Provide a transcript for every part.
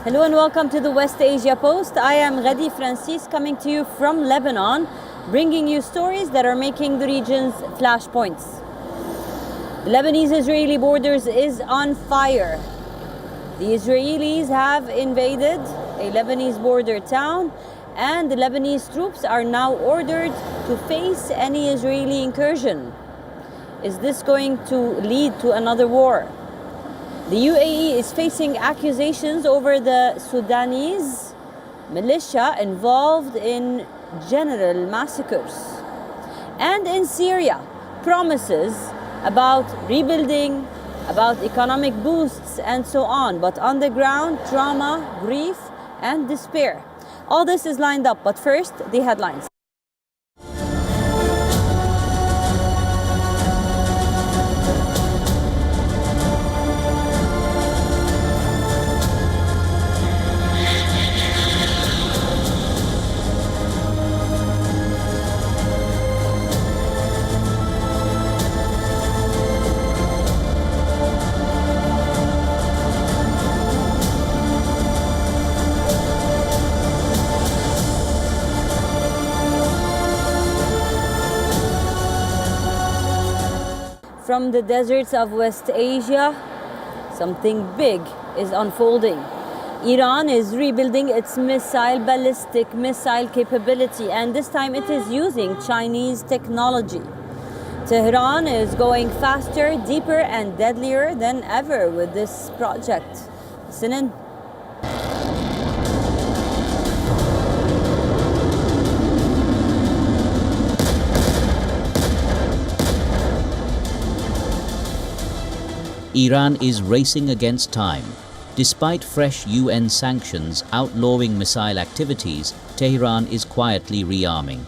Hello and welcome to the West Asia Post. I am Ghadi Francis, coming to you from Lebanon, bringing you stories that are making the region's flashpoints. The Lebanese-Israeli borders is on fire. The Israelis have invaded a Lebanese border town, and the Lebanese troops are now ordered to face any Israeli incursion. Is this going to lead to another war? The UAE is facing accusations over the Sudanese militia involved in general massacres. And in Syria, promises about rebuilding, about economic boosts, and so on. But on the ground, trauma, grief, and despair. All this is lined up, but first, the headlines. From the deserts of West Asia, something big is unfolding. Iran is rebuilding its ballistic missile capability, and this time it is using Chinese technology. Tehran is going faster, deeper, and deadlier than ever with this project. Listen in. Iran is racing against time. Despite fresh UN sanctions outlawing missile activities, Tehran is quietly rearming.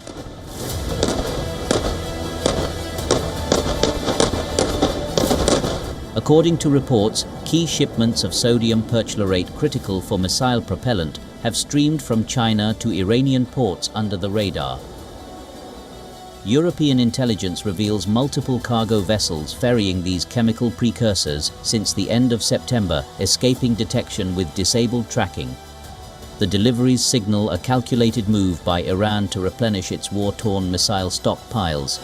According to reports, key shipments of sodium perchlorate critical for missile propellant have streamed from China to Iranian ports under the radar. European intelligence reveals multiple cargo vessels ferrying these chemical precursors since the end of September, escaping detection with disabled tracking. The deliveries signal a calculated move by Iran to replenish its war-torn missile stockpiles.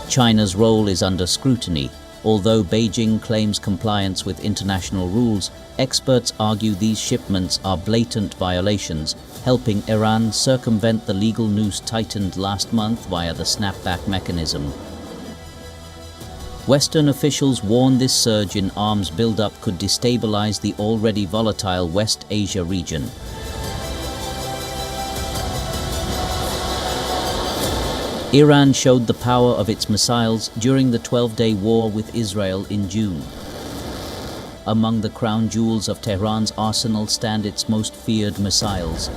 China's role is under scrutiny. Although Beijing claims compliance with international rules, experts argue these shipments are blatant violations, helping Iran circumvent the legal noose tightened last month via the snapback mechanism. Western officials warn this surge in arms buildup could destabilize the already volatile West Asia region. Iran showed the power of its missiles during the 12-day war with Israel in June. Among the crown jewels of Tehran's arsenal stand its most feared missiles.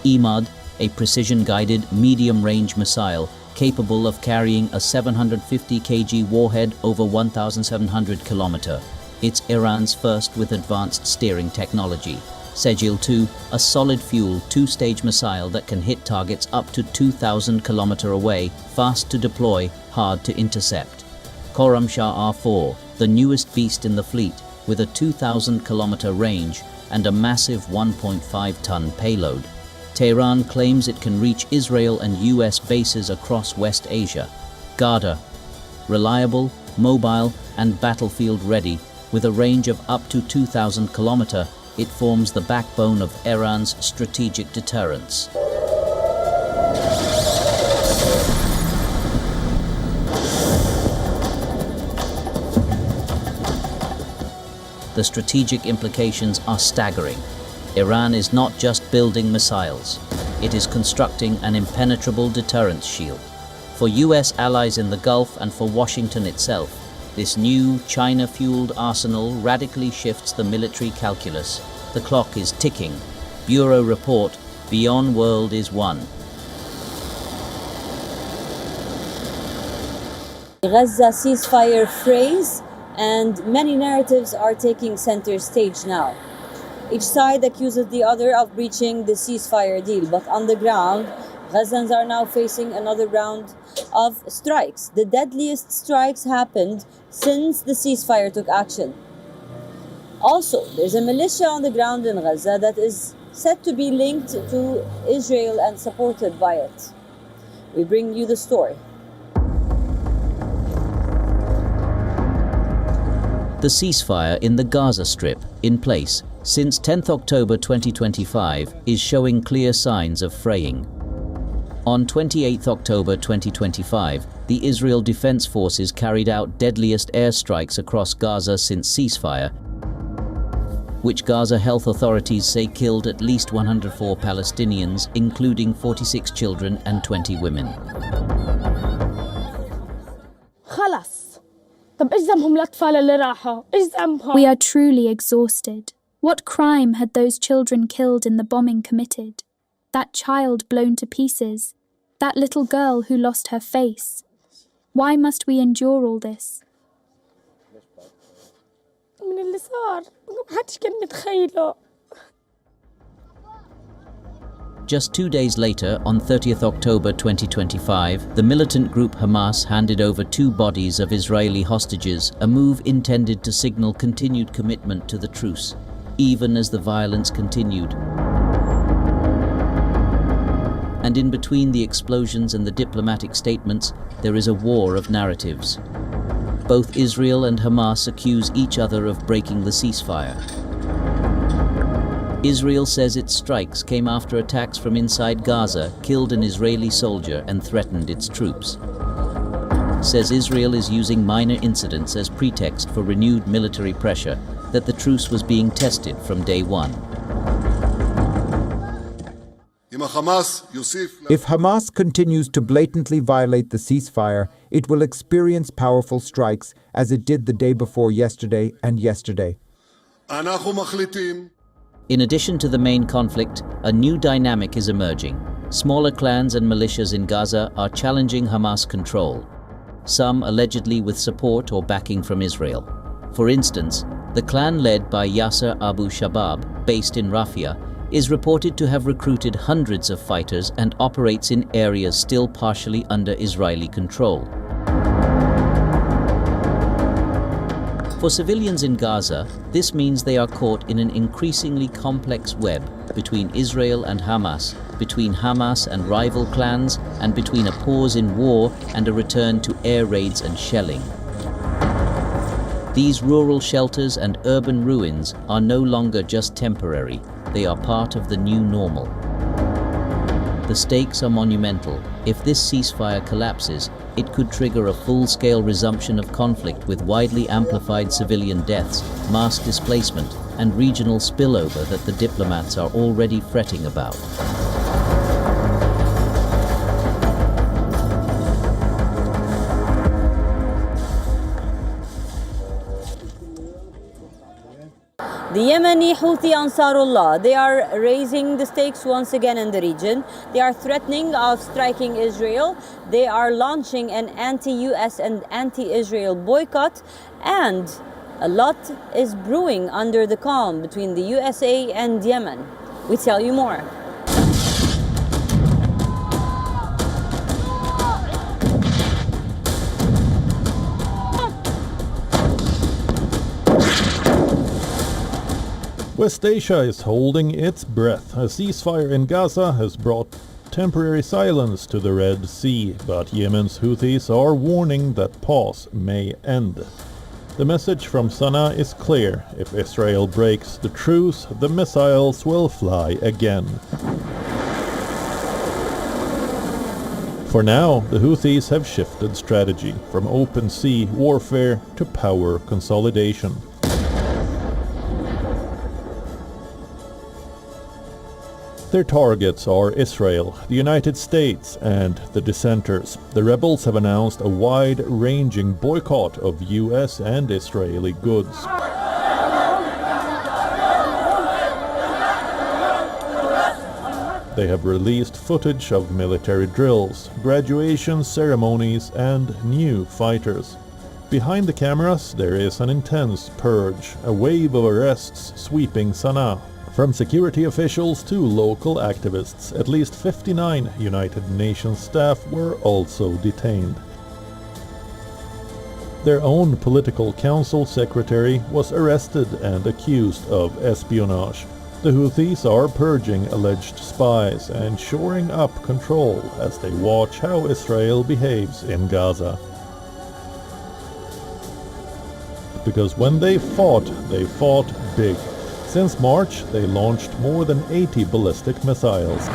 Imad, a precision-guided, medium-range missile capable of carrying a 750 kg warhead over 1,700 km. It's Iran's first with advanced steering technology. Sejil-2, a solid-fuel, two-stage missile that can hit targets up to 2,000 km away, fast to deploy, hard to intercept. Khorramshahr R-4, the newest beast in the fleet, with a 2,000 km range and a massive 1.5-ton payload. Tehran claims it can reach Israel and US bases across West Asia. Garda, reliable, mobile, and battlefield-ready, with a range of up to 2,000 km, it forms the backbone of Iran's strategic deterrence. The strategic implications are staggering. Iran is not just building missiles, it is constructing an impenetrable deterrence shield. For US allies in the Gulf and for Washington itself, this new China-fueled arsenal radically shifts the military calculus. The clock is ticking. Bureau report, WION World is won. The Gaza Ceasefire phrase and many narratives are taking center stage now. Each side accuses the other of breaching the ceasefire deal, but on the ground, Gazans are now facing another round of strikes. The deadliest strikes happened since the ceasefire took action. Also, there's a militia on the ground in Gaza that is said to be linked to Israel and supported by it. We bring you the story. The ceasefire in the Gaza Strip, in place since 10th October 2025, is showing clear signs of fraying. On 28th October 2025, the Israel Defense Forces carried out deadliest airstrikes across Gaza since ceasefire, which Gaza health authorities say killed at least 104 Palestinians, including 46 children and 20 women. We are truly exhausted. What crime had those children killed in the bombing committed? That child blown to pieces? That little girl who lost her face? Why must we endure all this? Just 2 days later, on 30th October 2025, the militant group Hamas handed over 2 bodies of Israeli hostages, a move intended to signal continued commitment to the truce, even as the violence continued. And in between the explosions and the diplomatic statements, there is a war of narratives. Both Israel and Hamas accuse each other of breaking the ceasefire. Israel says its strikes came after attacks from inside Gaza killed an Israeli soldier and threatened its troops. Says Israel is using minor incidents as pretext for renewed military pressure, that the truce was being tested from day one. If Hamas continues to blatantly violate the ceasefire, it will experience powerful strikes as it did the day before yesterday and yesterday. In addition to the main conflict, a new dynamic is emerging. Smaller clans and militias in Gaza are challenging Hamas control, some allegedly with support or backing from Israel. For instance, the clan led by Yasser Abu Shabab, based in Rafah, is reported to have recruited hundreds of fighters and operates in areas still partially under Israeli control. For civilians in Gaza, this means they are caught in an increasingly complex web between Israel and Hamas, between Hamas and rival clans, and between a pause in war and a return to air raids and shelling. These rural shelters and urban ruins are no longer just temporary, they are part of the new normal. The stakes are monumental. If this ceasefire collapses, it could trigger a full-scale resumption of conflict with widely amplified civilian deaths, mass displacement, and regional spillover that the diplomats are already fretting about. The Yemeni Houthi Ansarullah, they are raising the stakes once again in the region. They are threatening of striking Israel. They are launching an anti-US and anti-Israel boycott, and a lot is brewing under the calm between the USA and Yemen. We tell you more. West Asia is holding its breath. A ceasefire in Gaza has brought temporary silence to the Red Sea, but Yemen's Houthis are warning that pause may end. The message from Sana'a is clear. If Israel breaks the truce, the missiles will fly again. For now, the Houthis have shifted strategy from open sea warfare to power consolidation. Their targets are Israel, the United States, and the dissenters. The rebels have announced a wide-ranging boycott of US and Israeli goods. They have released footage of military drills, graduation ceremonies, and new fighters. Behind the cameras, there is an intense purge, a wave of arrests sweeping Sana'a. From security officials to local activists, at least 59 United Nations staff were also detained. Their own political council secretary was arrested and accused of espionage. The Houthis are purging alleged spies and shoring up control as they watch how Israel behaves in Gaza. Because when they fought big. Since March, they launched more than 80 ballistic missiles.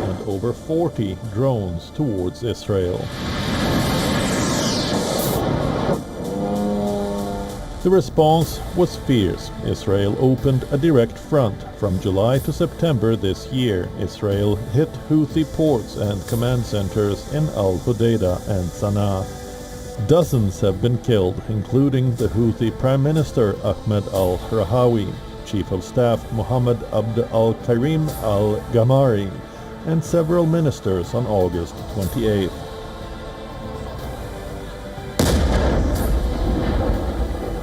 And over 40 drones towards Israel. The response was fierce. Israel opened a direct front. From July to September this year, Israel hit Houthi ports and command centers in Al-Hudaydah and Sana'a. Dozens have been killed, including the Houthi Prime Minister Ahmed al-Rahawi, Chief of Staff Mohammed Abd al-Karim al-Gamari, and several ministers on August 28th.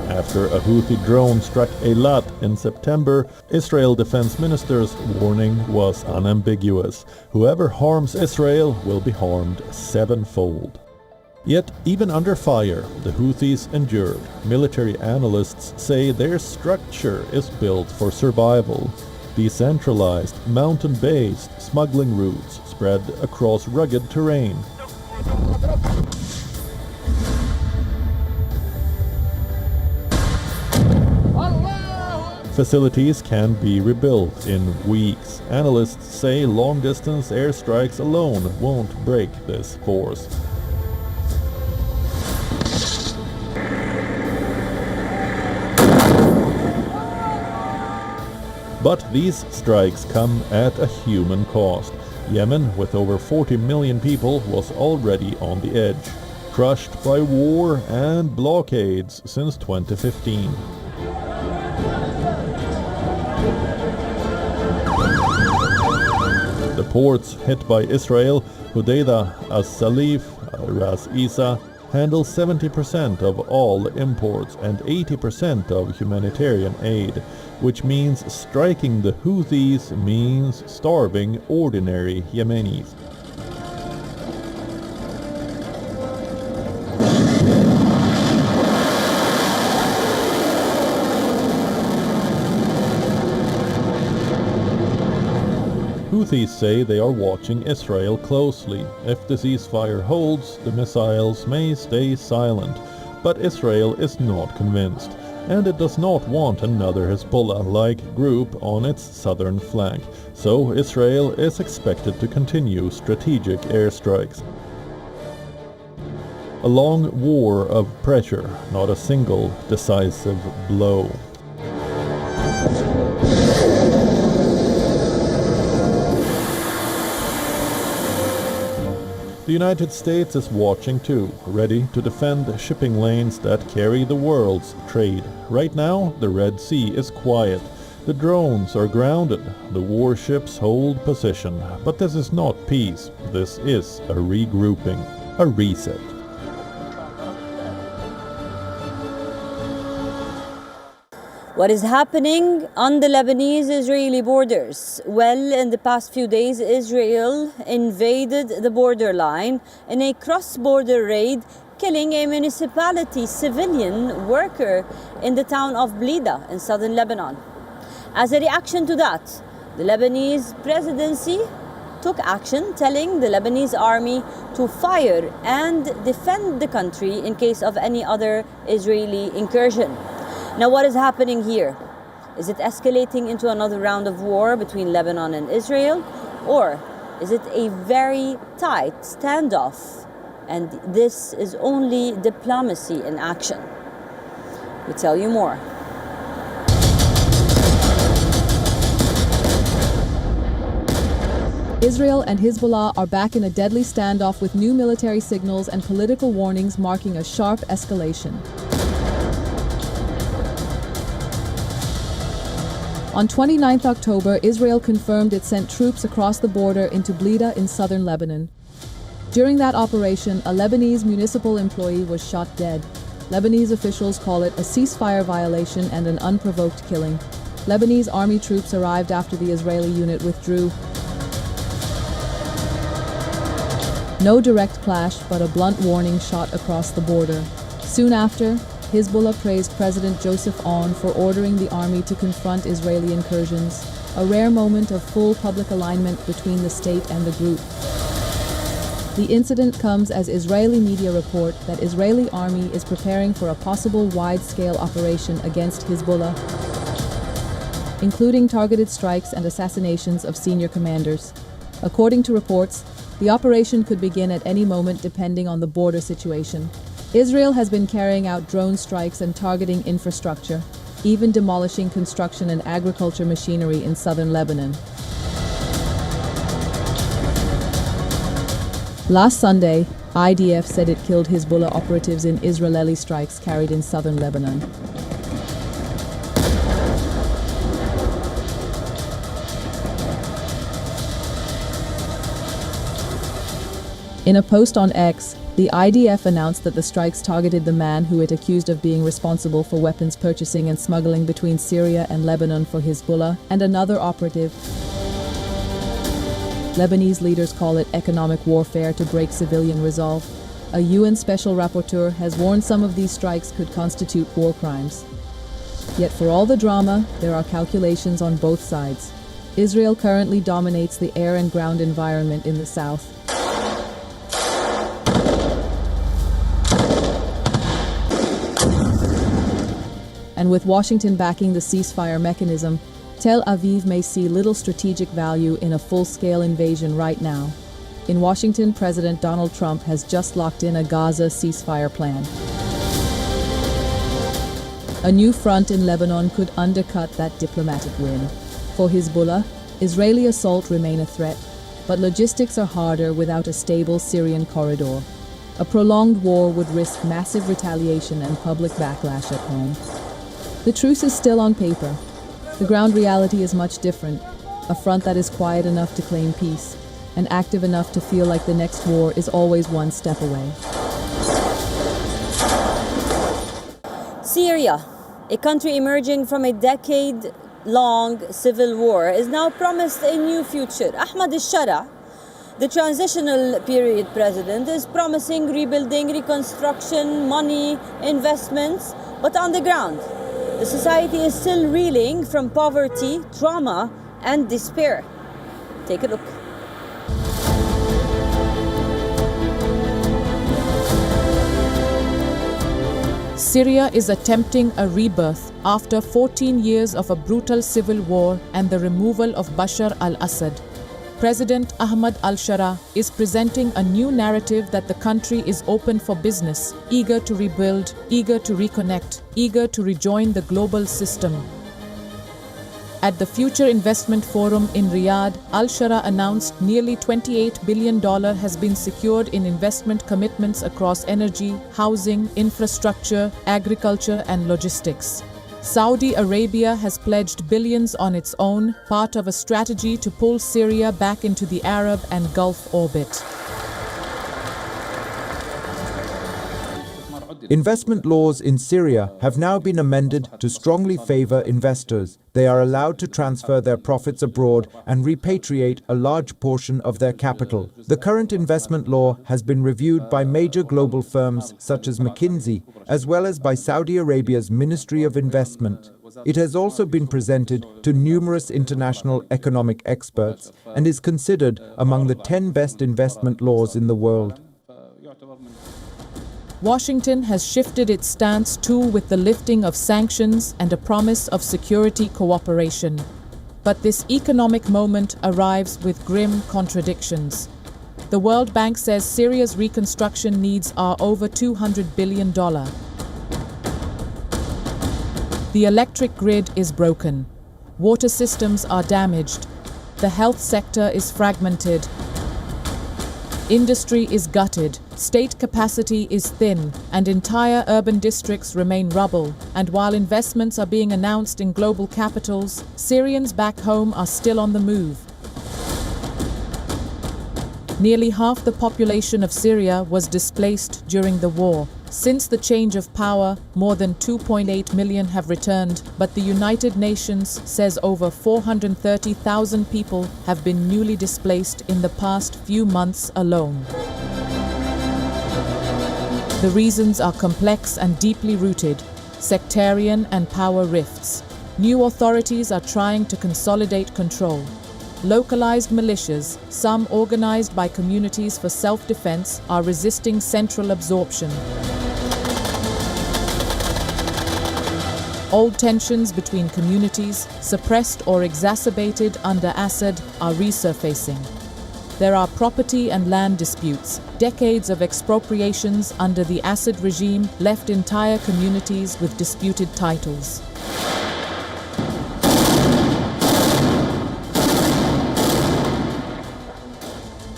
After a Houthi drone struck Eilat in September, Israel Defense Minister's warning was unambiguous. Whoever harms Israel will be harmed sevenfold. Yet, even under fire, the Houthis endured. Military analysts say their structure is built for survival. Decentralized, mountain-based smuggling routes spread across rugged terrain. Facilities can be rebuilt in weeks. Analysts say long-distance airstrikes alone won't break this force. But these strikes come at a human cost. Yemen, with over 40 million people, was already on the edge, crushed by war and blockades since 2015. The ports hit by Israel, Hudaydah, As-Salif, Ras Isa, handle 70% of all imports and 80% of humanitarian aid, which means striking the Houthis means starving ordinary Yemenis. Houthis say they are watching Israel closely. If the ceasefire holds, the missiles may stay silent. But Israel is not convinced, and it does not want another Hezbollah-like group on its southern flank. So Israel is expected to continue strategic airstrikes. A long war of pressure, not a single decisive blow. The United States is watching too, ready to defend shipping lanes that carry the world's trade. Right now, the Red Sea is quiet. The drones are grounded. The warships hold position. But this is not peace. This is a regrouping, a reset. What is happening on the Lebanese-Israeli borders? Well, in the past few days, Israel invaded the borderline in a cross-border raid, killing a municipality civilian worker in the town of Blida in southern Lebanon. As a reaction to that, the Lebanese presidency took action, telling the Lebanese army to fire and defend the country in case of any other Israeli incursion. Now, what is happening here? Is it escalating into another round of war between Lebanon and Israel? Or is it a very tight standoff? And this is only diplomacy in action. We'll tell you more. Israel and Hezbollah are back in a deadly standoff with new military signals and political warnings marking a sharp escalation. On 29 October, Israel confirmed it sent troops across the border into Blida in southern Lebanon. During that operation, a Lebanese municipal employee was shot dead. Lebanese officials call it a ceasefire violation and an unprovoked killing. Lebanese army troops arrived after the Israeli unit withdrew. No direct clash, but a blunt warning shot across the border. Soon after, Hezbollah praised President Joseph Aoun for ordering the army to confront Israeli incursions, a rare moment of full public alignment between the state and the group. The incident comes as Israeli media report that Israeli army is preparing for a possible wide-scale operation against Hezbollah, including targeted strikes and assassinations of senior commanders. According to reports, the operation could begin at any moment depending on the border situation. Israel has been carrying out drone strikes and targeting infrastructure, even demolishing construction and agriculture machinery in southern Lebanon. Last Sunday, IDF said it killed Hezbollah operatives in Israeli strikes carried in southern Lebanon. In a post on X, the IDF announced that the strikes targeted the man who it accused of being responsible for weapons purchasing and smuggling between Syria and Lebanon for Hezbollah, and another operative. Lebanese leaders call it economic warfare to break civilian resolve. A UN special rapporteur has warned some of these strikes could constitute war crimes. Yet for all the drama, there are calculations on both sides. Israel currently dominates the air and ground environment in the south. And with Washington backing the ceasefire mechanism, Tel Aviv may see little strategic value in a full-scale invasion right now. In Washington, President Donald Trump has just locked in a Gaza ceasefire plan. A new front in Lebanon could undercut that diplomatic win. For Hezbollah, Israeli assault remain a threat, but logistics are harder without a stable Syrian corridor. A prolonged war would risk massive retaliation and public backlash at home. The truce is still on paper. The ground reality is much different. A front that is quiet enough to claim peace, and active enough to feel like the next war is always one step away. Syria, a country emerging from a decade-long civil war, is now promised a new future. Ahmad al-Shara, the transitional period president, is promising rebuilding, reconstruction, money, investments, but on the ground, the society is still reeling from poverty, trauma, and despair. Take a look. Syria is attempting a rebirth after 14 years of a brutal civil war and the removal of Bashar al-Assad. President Ahmad al-Shara is presenting a new narrative that the country is open for business, eager to rebuild, eager to reconnect, eager to rejoin the global system. At the Future Investment Forum in Riyadh, al-Shara announced nearly $28 billion has been secured in investment commitments across energy, housing, infrastructure, agriculture, and logistics. Saudi Arabia has pledged billions on its own, part of a strategy to pull Syria back into the Arab and Gulf orbit. Investment laws in Syria have now been amended to strongly favor investors. They are allowed to transfer their profits abroad and repatriate a large portion of their capital. The current investment law has been reviewed by major global firms such as McKinsey, as well as by Saudi Arabia's Ministry of Investment. It has also been presented to numerous international economic experts and is considered among the 10 best investment laws in the world. Washington has shifted its stance too with the lifting of sanctions and a promise of security cooperation. But this economic moment arrives with grim contradictions. The World Bank says Syria's reconstruction needs are over $200 billion. The electric grid is broken. Water systems are damaged. The health sector is fragmented. Industry is gutted, state capacity is thin, and entire urban districts remain rubble. And while investments are being announced in global capitals, Syrians back home are still on the move. Nearly half the population of Syria was displaced during the war. Since the change of power, more than 2.8 million have returned, but the United Nations says over 430,000 people have been newly displaced in the past few months alone. The reasons are complex and deeply rooted: sectarian and power rifts. New authorities are trying to consolidate control. Localized militias, some organized by communities for self-defense, are resisting central absorption. Old tensions between communities, suppressed or exacerbated under Assad, are resurfacing. There are property and land disputes. Decades of expropriations under the Assad regime left entire communities with disputed titles.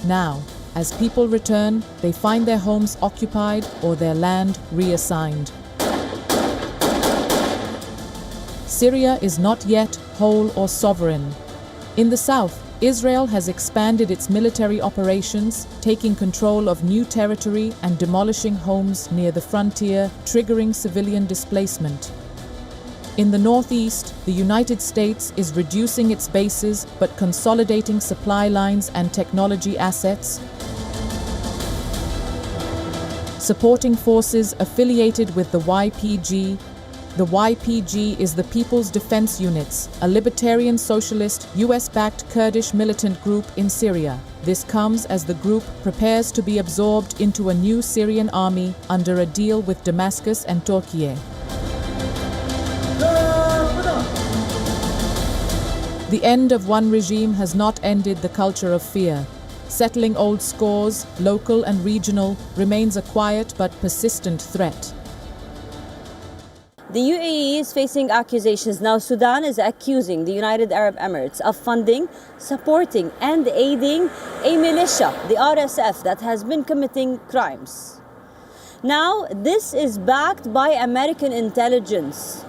Now, as people return, they find their homes occupied or their land reassigned. Syria is not yet whole or sovereign. In the south, Israel has expanded its military operations, taking control of new territory and demolishing homes near the frontier, triggering civilian displacement. In the northeast, the United States is reducing its bases but consolidating supply lines and technology assets, supporting forces affiliated with the YPG. The YPG is the People's Defense Units, a libertarian socialist, US-backed Kurdish militant group in Syria. This comes as the group prepares to be absorbed into a new Syrian army under a deal with Damascus and Turkey. The end of one regime has not ended the culture of fear. Settling old scores, local and regional, remains a quiet but persistent threat. The UAE is facing accusations. Now Sudan is accusing the United Arab Emirates of funding, supporting and aiding a militia, the RSF, that has been committing crimes. Now this is backed by American intelligence.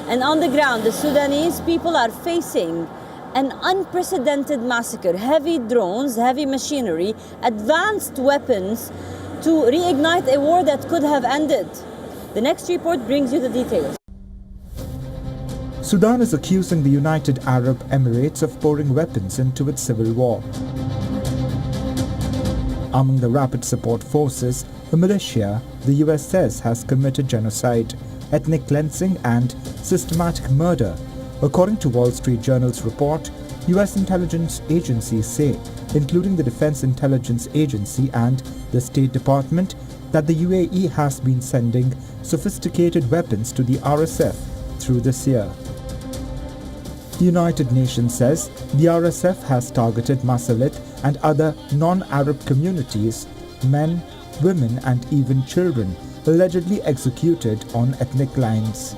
And on the ground, the Sudanese people are facing an unprecedented massacre. Heavy drones, heavy machinery, advanced weapons to reignite a war that could have ended. The next report brings you the details. Sudan is accusing the United Arab Emirates of pouring weapons into its civil war. Among the Rapid Support Forces, the militia, the US says, has committed genocide, ethnic cleansing and systematic murder. According to Wall Street Journal's report, US intelligence agencies say, including the Defense Intelligence Agency and the State Department, that the UAE has been sending sophisticated weapons to the RSF through this year. The United Nations says the RSF has targeted Masalit and other non-Arab communities, men, women and even children, allegedly executed on ethnic lines.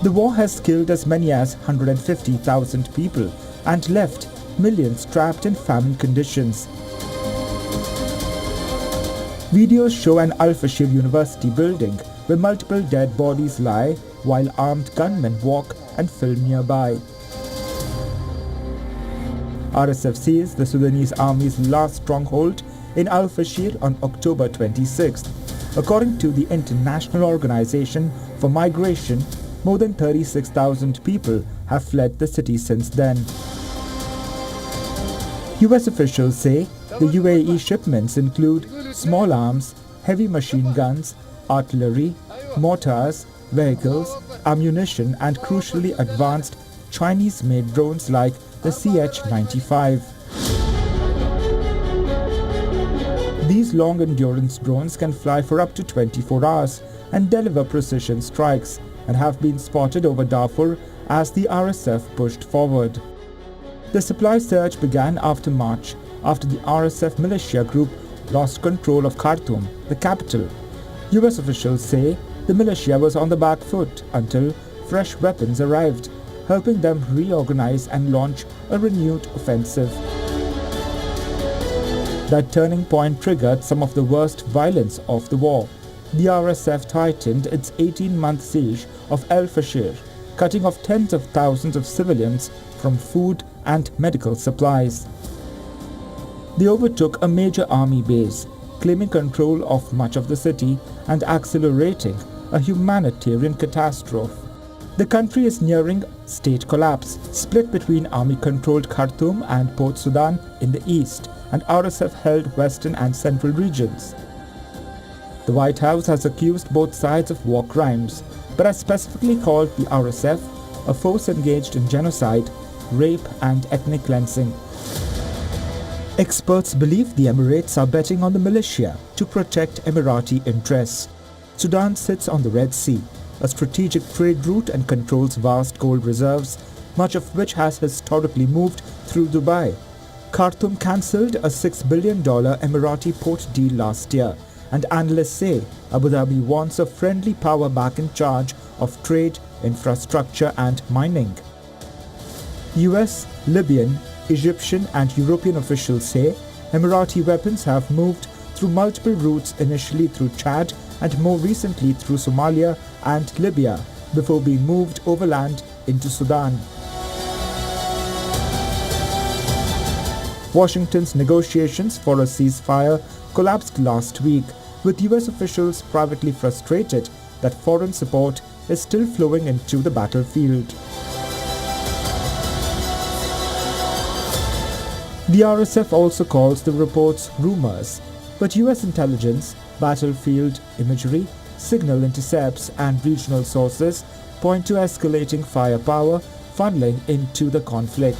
The war has killed as many as 150,000 people and left millions trapped in famine conditions. Videos show an Al-Fashir University building where multiple dead bodies lie while armed gunmen walk and film nearby. RSF seized the Sudanese army's last stronghold in Al-Fashir on October 26th. According to the International Organization for Migration, more than 36,000 people have fled the city since then. US officials say the UAE shipments include small arms, heavy machine guns, artillery, mortars, vehicles, ammunition and crucially advanced Chinese-made drones like the CH-95. These long-endurance drones can fly for up to 24 hours and deliver precision strikes and have been spotted over Darfur as the RSF pushed forward. The supply surge began after March, after the RSF militia group lost control of Khartoum, the capital. US officials say the militia was on the back foot until fresh weapons arrived, helping them reorganize and launch a renewed offensive. That turning point triggered some of the worst violence of the war. The RSF tightened its 18-month siege of Al-Fashir, cutting off tens of thousands of civilians from food and medical supplies. They overtook a major army base, claiming control of much of the city and accelerating a humanitarian catastrophe. The country is nearing state collapse, split between army-controlled Khartoum and Port Sudan in the east and RSF-held western and central regions. The White House has accused both sides of war crimes, but has specifically called the RSF a force engaged in genocide, rape and ethnic cleansing. Experts believe the Emirates are betting on the militia to protect Emirati interests. Sudan sits on the Red Sea, a strategic trade route, and controls vast gold reserves, much of which has historically moved through Dubai. Khartoum cancelled a $6 billion Emirati port deal last year, and analysts say Abu Dhabi wants a friendly power back in charge of trade, infrastructure and mining. US, Libyan, Egyptian and European officials say Emirati weapons have moved through multiple routes, initially through Chad and more recently through Somalia and Libya, before being moved overland into Sudan. Washington's negotiations for a ceasefire collapsed last week, with US officials privately frustrated that foreign support is still flowing into the battlefield. The RSF also calls the reports rumors, but US intelligence, battlefield imagery, signal intercepts and regional sources point to escalating firepower funneling into the conflict.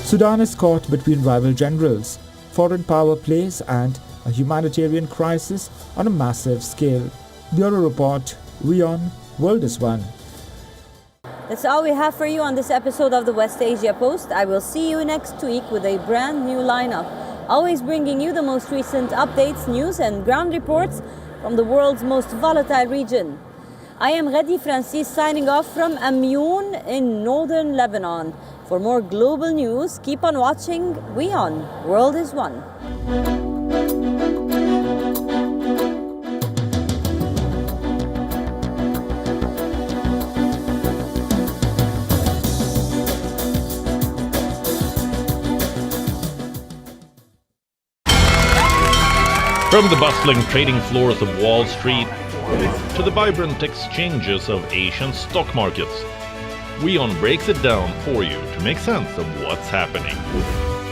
Sudan is caught between rival generals, foreign power plays and a humanitarian crisis on a massive scale. Bureau Report, WION World is One. That's all we have for you on this episode of the West Asia Post. I will see you next week with a brand new lineup, always bringing you the most recent updates, news and ground reports from the world's most volatile region. I am Ghadi Francis, signing off from Amyoun in northern Lebanon. For more global news, keep on watching WION World is One. From the bustling trading floors of Wall Street to the vibrant exchanges of Asian stock markets, WION breaks it down for you to make sense of what's happening,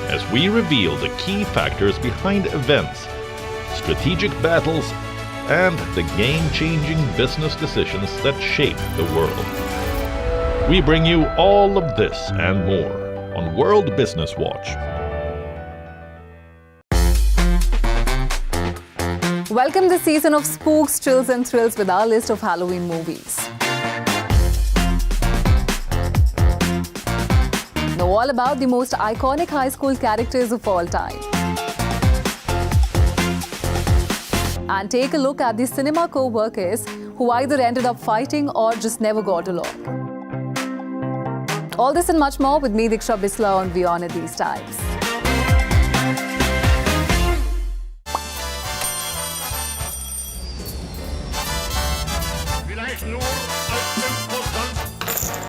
as we reveal the key factors behind events, strategic battles, and the game-changing business decisions that shape the world. We bring you all of this and more on World Business Watch. Welcome this season of spooks, chills and thrills with our list of Halloween movies. Know all about the most iconic high school characters of all time. And take a look at the cinema co-workers who either ended up fighting or just never got along. All this and much more with me, Diksha Bisla, on WION at these times.